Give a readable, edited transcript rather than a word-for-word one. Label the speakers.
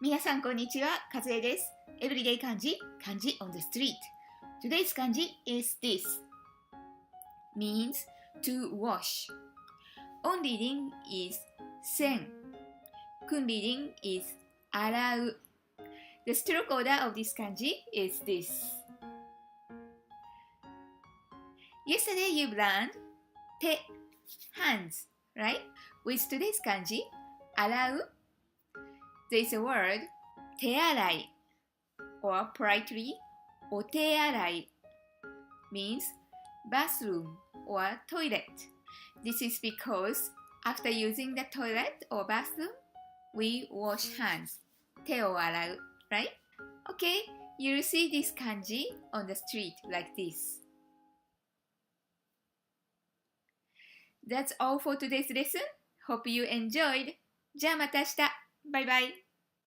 Speaker 1: 皆さんこんにちは、かずえです。Everyday Kanji, Kanji on the street. Today's Kanji is this. Means to wash. On reading is 線. Kun reading is 洗う. The stroke order of this kanji is this. Yesterday you learned 手, hands, right? With today's kanji, 洗う, there is a word 手洗い or politely お手洗い means bathroom or toilet. This is because after using the toilet or bathroom, we wash hands. 手を洗う, right? Okay, you'll see this kanji on the street like this. That's all for today's lesson. Hope you enjoyed. じゃあまた明日。バイバイ。